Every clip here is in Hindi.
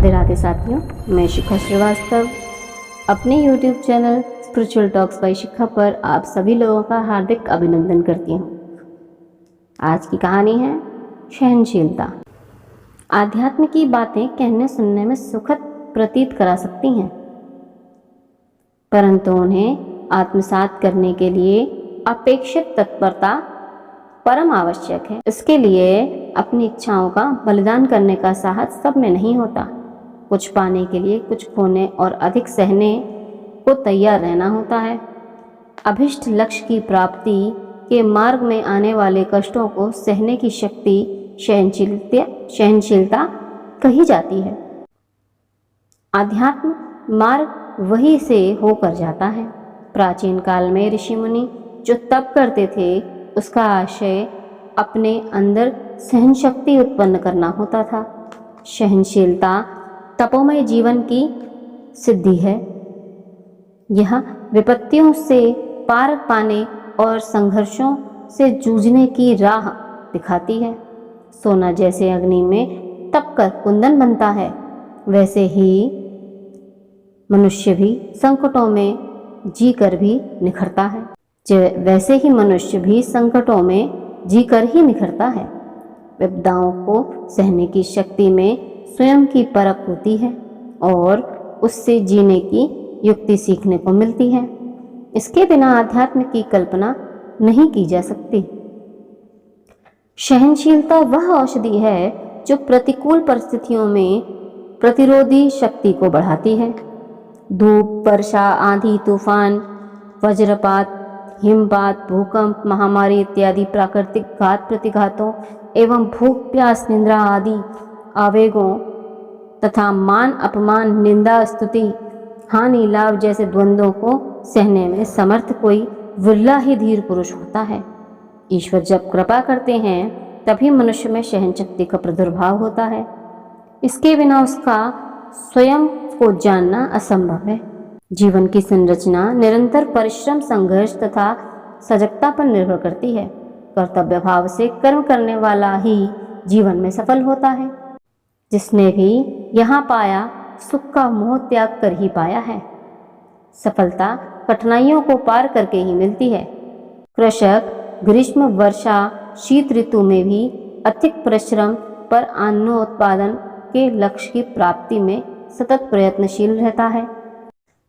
राधे राधे साथियों, मैं शिखा श्रीवास्तव अपने YouTube channel spiritual talks by Shikha पर आप सभी लोगों का हार्दिक अभिनंदन करती हूँ। आज की कहानी है सहनशीलता। आध्यात्म की बातें कहने सुनने में सुखद प्रतीत करा सकती हैं, परंतु उन्हें आत्मसात करने के लिए अपेक्षित तत्परता परम आवश्यक है। इसके लिए अपनी इच्छाओं का बलिदान करने का साहस सब में नहीं होता। कुछ पाने के लिए कुछ खोने और अधिक सहने को तैयार रहना होता है। अभिष्ट लक्ष्य की प्राप्ति के मार्ग में आने वाले कष्टों को सहने की शक्ति सहनशीलता कही जाती है। आध्यात्म मार्ग वही से होकर जाता है। प्राचीन काल में ऋषि मुनि जो तप करते थे, उसका आशय अपने अंदर सहन शक्ति उत्पन्न करना होता था। सहनशीलता तपोमय जीवन की सिद्धि है। यह विपत्तियों से पार पाने और संघर्षों से जूझने की राह दिखाती है। सोना जैसे अग्नि में तपकर कुंदन बनता है, वैसे ही मनुष्य भी संकटों में जीकर भी निखरता है। वैसे ही मनुष्य भी संकटों में जीकर ही निखरता है। विपदाओं को सहने की शक्ति में स्वयं की परख होती है और उससे जीने की युक्ति सीखने को मिलती है। इसके बिना आध्यात्म की कल्पना नहीं की जा सकती। सहनशीलता वह औषधि है जो प्रतिकूल परिस्थितियों में प्रतिरोधी शक्ति को बढ़ाती है। धूप, वर्षा, आंधी, तूफान, वज्रपात, हिमपात, भूकंप, महामारी इत्यादि प्राकृतिक घात प्रतिघातों एवं भूख, प्यास, निद्रा आदि आवेगों तथा मान, अपमान, निंदा, स्तुति, हानि, लाभ जैसे द्वंद्वों को सहने में समर्थ कोई विरला ही धीर पुरुष होता है। ईश्वर जब कृपा करते हैं तभी मनुष्य में सहन शक्ति का प्रादुर्भाव होता है। इसके बिना उसका स्वयं को जानना असंभव है। जीवन की संरचना निरंतर परिश्रम, संघर्ष तथा सजगता पर निर्भर करती है। कर्तव्य भाव से कर्म करने वाला ही जीवन में सफल होता है। जिसने भी यहाँ पाया सुख का मोह त्याग कर ही पाया है। सफलता कठिनाइयों को पार करके ही मिलती है। कृषक ग्रीष्म, वर्षा, शीत ऋतु में भी अधिक परिश्रम पर अन्नोत्पादन के लक्ष्य की प्राप्ति में सतत प्रयत्नशील रहता है।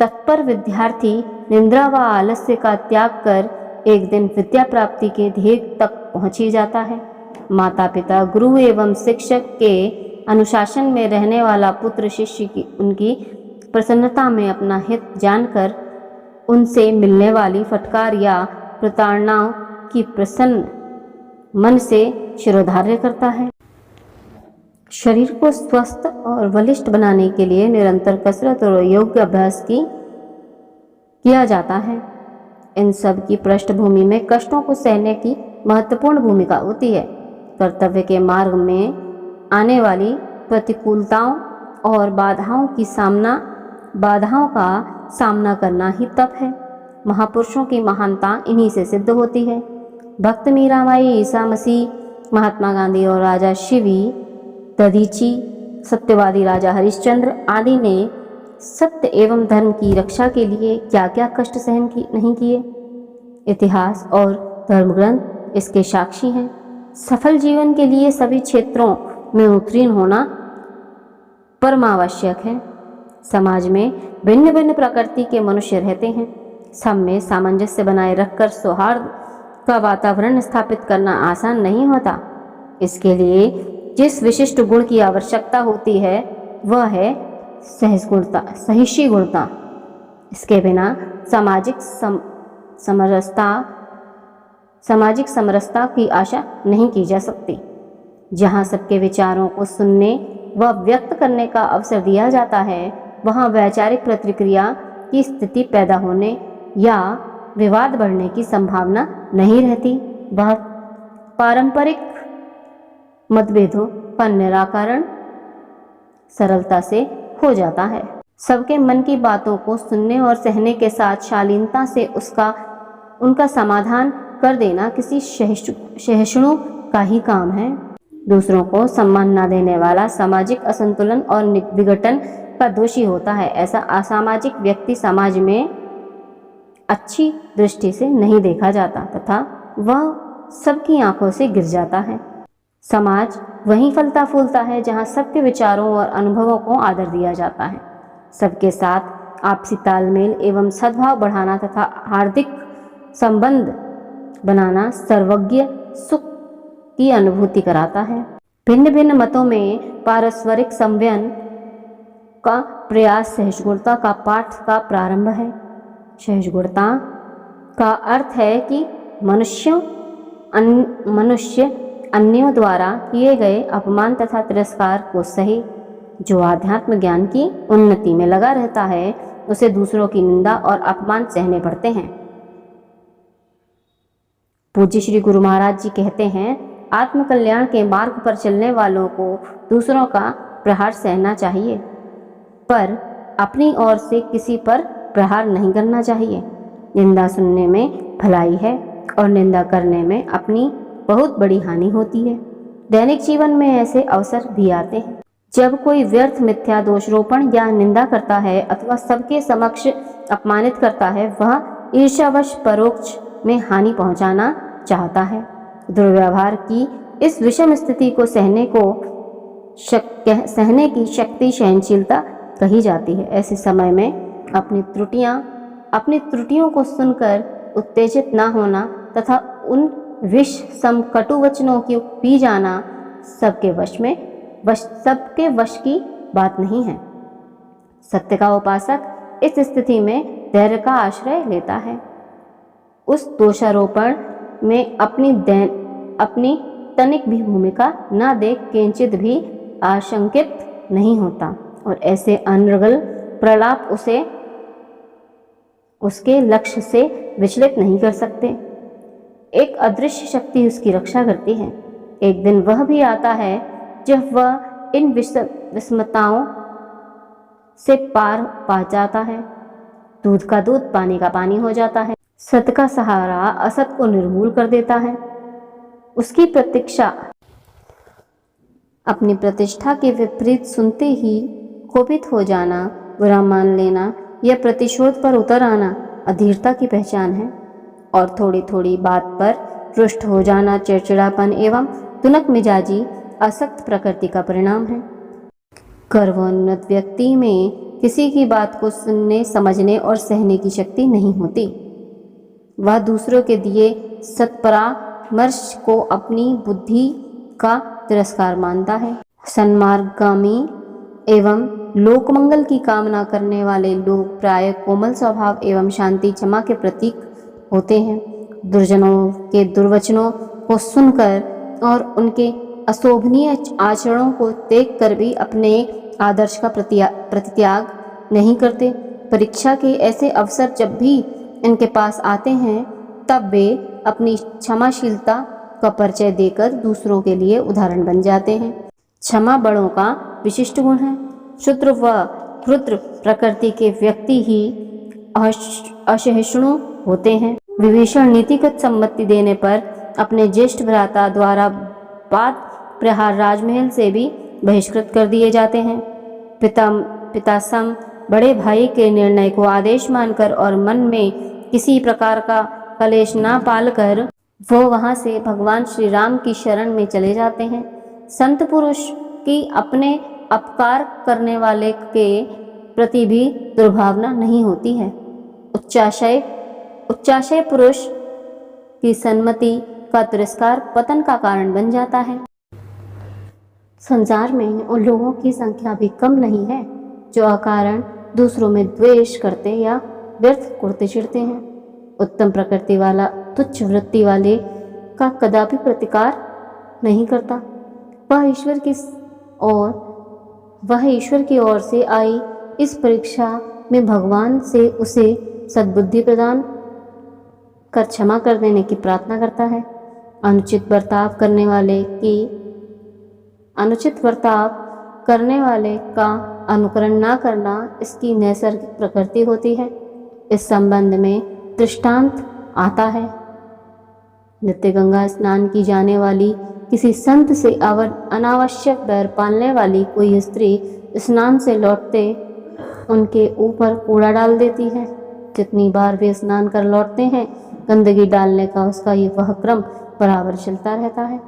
तत्पर विद्यार्थी निद्रा व आलस्य का त्याग कर एक दिन विद्या प्राप्ति के ध्येय तक पहुंच ही जाता है। माता पिता, गुरु एवं शिक्षक के अनुशासन में रहने वाला पुत्र शिष्य की उनकी प्रसन्नता में अपना हित जानकर उनसे मिलने वाली फटकार या प्रताड़नाओं की प्रसन्न मन से शिरोधार्य करता है। शरीर को स्वस्थ और बलिष्ठ बनाने के लिए निरंतर कसरत और योग अभ्यास किया जाता है। इन सब की पृष्ठभूमि में कष्टों को सहने की महत्वपूर्ण भूमिका होती है। कर्तव्य के मार्ग में आने वाली प्रतिकूलताओं और बाधाओं का सामना करना ही तप है। महापुरुषों की महानता इन्हीं से सिद्ध होती है। भक्त मीराबाई, ईसा मसीह, महात्मा गांधी और राजा शिवी, दधीची, सत्यवादी राजा हरिश्चंद्र आदि ने सत्य एवं धर्म की रक्षा के लिए क्या क्या कष्ट सहन नहीं किए। इतिहास और धर्म ग्रंथ इसके साक्षी हैं। सफल जीवन के लिए सभी क्षेत्रों में उत्तीर्ण होना परमावश्यक है। समाज में भिन्न भिन्न प्रकृति के मनुष्य रहते हैं। सब में सामंजस्य बनाए रखकर सौहार्द का वातावरण स्थापित करना आसान नहीं होता। इसके लिए जिस विशिष्ट गुण की आवश्यकता होती है वह है सहिष्णुता। इसके बिना सामाजिक समरसता की आशा नहीं की जा सकती। जहाँ सबके विचारों को सुनने व व्यक्त करने का अवसर दिया जाता है, वहाँ वैचारिक प्रतिक्रिया की स्थिति पैदा होने या विवाद बढ़ने की संभावना नहीं रहती। वह पारंपरिक मतभेदों का निराकरण सरलता से हो जाता है। सबके मन की बातों को सुनने और सहने के साथ शालीनता से उनका समाधान कर देना किसी सहिष्णु का ही काम है। दूसरों को सम्मान न देने वाला सामाजिक असंतुलन और विघटन का दोषी होता है। ऐसा असामाजिक व्यक्ति समाज में अच्छी दृष्टि से नहीं देखा जाता तथा वह सबकी आंखों से गिर जाता है। समाज वहीं फलता फूलता है जहां सबके विचारों और अनुभवों को आदर दिया जाता है। सबके साथ आपसी तालमेल एवं सद्भाव बढ़ाना तथा हार्दिक संबंध बनाना सर्वज्ञ सुख की अनुभूति कराता है। भिन्न भिन्न मतों में पारस्परिक संवयन का प्रयास सहिष्णुता का पाठ का प्रारंभ है। सहिष्णुता का अर्थ है कि मनुष्य अन्यों द्वारा किए गए अपमान तथा तिरस्कार को सहे। जो आध्यात्म ज्ञान की उन्नति में लगा रहता है उसे दूसरों की निंदा और अपमान सहने पड़ते हैं। पूज्य श्री गुरु महाराज जी कहते हैं, आत्मकल्याण के मार्ग पर चलने वालों को दूसरों का प्रहार सहना चाहिए, पर अपनी ओर से किसी पर प्रहार नहीं करना चाहिए। निंदा सुनने में भलाई है और निंदा करने में अपनी बहुत बड़ी हानि होती है। दैनिक जीवन में ऐसे अवसर भी आते हैं जब कोई व्यर्थ मिथ्या दोषारोपण या निंदा करता है अथवा सबके समक्ष अपमानित करता है, वह ईर्ष्यावश परोक्ष में हानि पहुंचाना चाहता है। दुर्व्यवहार की इस विषम स्थिति को सहने की शक्ति सहनशीलता कही जाती है। ऐसे समय में अपनी त्रुटियों को सुनकर उत्तेजित न होना तथा उन विष सम कटु वचनों की पी जाना सबके वश की बात नहीं है। सत्य का उपासक इस स्थिति में धैर्य का आश्रय लेता है। उस दोषारोपण में अपनी तनिक भी भूमिका न देख किंचित भी आशंकित नहीं होता और ऐसे अनर्गल प्रलाप उसे उसके लक्ष्य से विचलित नहीं कर सकते। एक अदृश्य शक्ति उसकी रक्षा करती है। एक दिन वह भी आता है जब वह इन विषमताओं से पार पा जाता है। दूध का दूध पानी का पानी हो जाता है। सत का सहारा असत को निर्मूल कर देता है। उसकी प्रतीक्षा अपनी प्रतिष्ठा के विपरीत सुनते ही कोपित हो जाना, बुरा मान लेना या प्रतिशोध पर उतर आना अधीरता की पहचान है और थोड़ी थोड़ी बात पर रुष्ट हो जाना चिड़चिड़ापन एवं तुनक मिजाजी असक्त प्रकृति का परिणाम है। गर्वोन्नत व्यक्ति में किसी की बात को सुनने, समझने और सहने की शक्ति नहीं होती। वह दूसरों के दिए सत्परामर्श को अपनी बुद्धि का तिरस्कार मानता है। सन्मार्गगामी एवं लोकमंगल की कामना करने वाले लोग प्राय कोमल स्वभाव एवं शांति क्षमा के प्रतीक होते हैं। दुर्जनों के दुर्वचनों को सुनकर और उनके अशोभनीय आचरणों को देखकर भी अपने आदर्श का प्रतित्याग नहीं करते। परीक्षा के ऐसे अवसर जब भी इनके पास आते हैं तब वे अपनी क्षमाशीलता का परिचय देकर दूसरों के लिए उदाहरण बन जाते हैं। क्षमा बड़ों का विशिष्ट गुण है। क्षुद्र व रुद्र प्रकृति के व्यक्ति ही असहिष्णु होते हैं। विभीषण नीतिगत सम्मति देने पर अपने ज्येष्ठ भ्राता द्वारा बाद प्रहार राजमहल से भी बहिष्कृत कर दिए जाते हैं। पितासम बड़े भाई के निर्णय को आदेश मानकर और मन में किसी प्रकार का कलेश ना पालकर वो वहां से भगवान श्री राम की शरण में चले जाते हैं। संत पुरुष की अपने अपकार करने वाले के प्रति भी दुर्भावना नहीं होती है। उच्चाशय पुरुष की सन्मति का तिरस्कार पतन का कारण बन जाता है। संसार में उन लोगों की संख्या भी कम नहीं है जो अकारण दूसरों में द्वेष करते या व्यर्थ कुड़ते चिढ़ते हैं। उत्तम प्रकृति वाला तुच्छ वृत्ति वाले का कदापि प्रतिकार नहीं करता। वह ईश्वर की ओर से आई इस परीक्षा में भगवान से उसे सद्बुद्धि प्रदान कर क्षमा कर देने की प्रार्थना करता है। अनुचित बर्ताव करने वाले का अनुकरण न करना इसकी नैसर्गिक प्रकृति होती है। इस संबंध में दृष्टांत आता है। नित्य गंगा स्नान की जाने वाली किसी संत से अनावश्यक बैर पालने वाली कोई स्त्री स्नान से लौटते उनके ऊपर कूड़ा डाल देती है। जितनी बार वे स्नान कर लौटते हैं, गंदगी डालने का उसका वह क्रम बराबर चलता रहता है।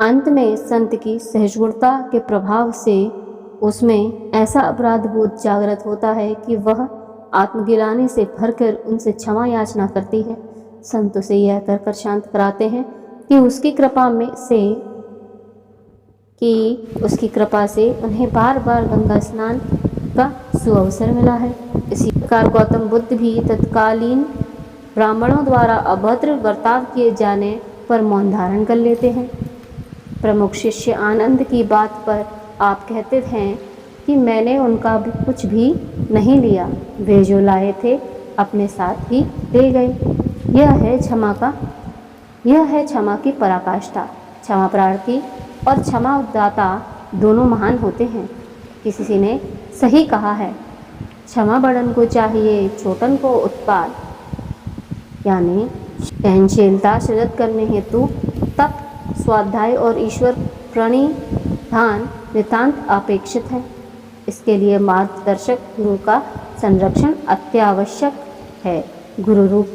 अंत में संत की सहिष्णुता के प्रभाव से उसमें ऐसा अपराध बोध जागृत होता है कि वह आत्मगिलानी से भरकर उनसे क्षमा याचना करती है। संत उसे यह कहकर शांत कराते हैं कि उसकी कृपा से उन्हें बार बार गंगा स्नान का सुअवसर मिला है। इसी प्रकार गौतम बुद्ध भी तत्कालीन ब्राह्मणों द्वारा अभद्र बर्ताव किए जाने पर मौन धारण कर लेते हैं। प्रमुख शिष्य आनंद की बात पर आप कहते हैं कि मैंने उनका भी कुछ भी नहीं लिया, वे जो लाए थे अपने साथ ही ले गए। यह है क्षमा की पराकाष्ठा। क्षमा प्रार्थी और क्षमा उदाता दोनों महान होते हैं। किसी ने सही कहा है, क्षमा बड़न को चाहिए छोटन को उत्पाद, यानी सहनशीलता सृजित करने हेतु तप, स्वाध्याय और ईश्वर प्रणिधान नितांत अपेक्षित है। इसके लिए मार्गदर्शक गुरु का संरक्षण अत्यावश्यक है। गुरु रूप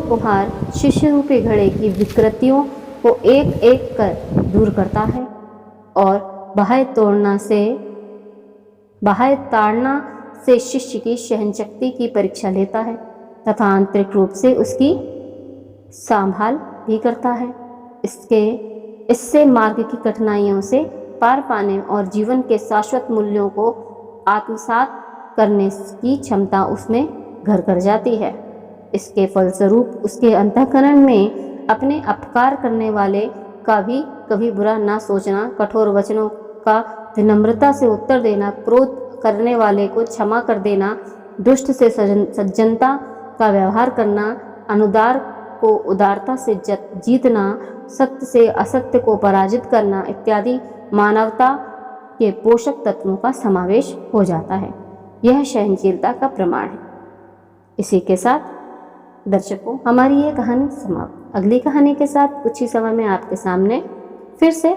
कुम्हार शिष्य रूपी घड़े की विकृतियों को एक एक कर दूर करता है और बाह्य ताड़ना से शिष्य की सहनशक्ति की परीक्षा लेता है तथा आंतरिक रूप से उसकी संभाल भी करता है। इससे मार्ग की कठिनाइयों से पार पाने और जीवन के शाश्वत मूल्यों को आत्मसात करने की क्षमता उसमें घर कर जाती है। इसके फलस्वरूप उसके अंतःकरण में अपने अपकार करने वाले का भी कभी बुरा ना सोचना, कठोर वचनों का विनम्रता से उत्तर देना, क्रोध करने वाले को क्षमा कर देना, दुष्ट से सज्जनता का व्यवहार करना, अनुदार को उदारता से जीतना, सत्य से असत्य को पराजित करना इत्यादि मानवता के पोषक तत्वों का समावेश हो जाता है। यह सहनशीलता का प्रमाण है। इसी के साथ दर्शकों, हमारी ये कहानी समाप्त। अगली कहानी के साथ कुछ ही समय में आपके सामने फिर से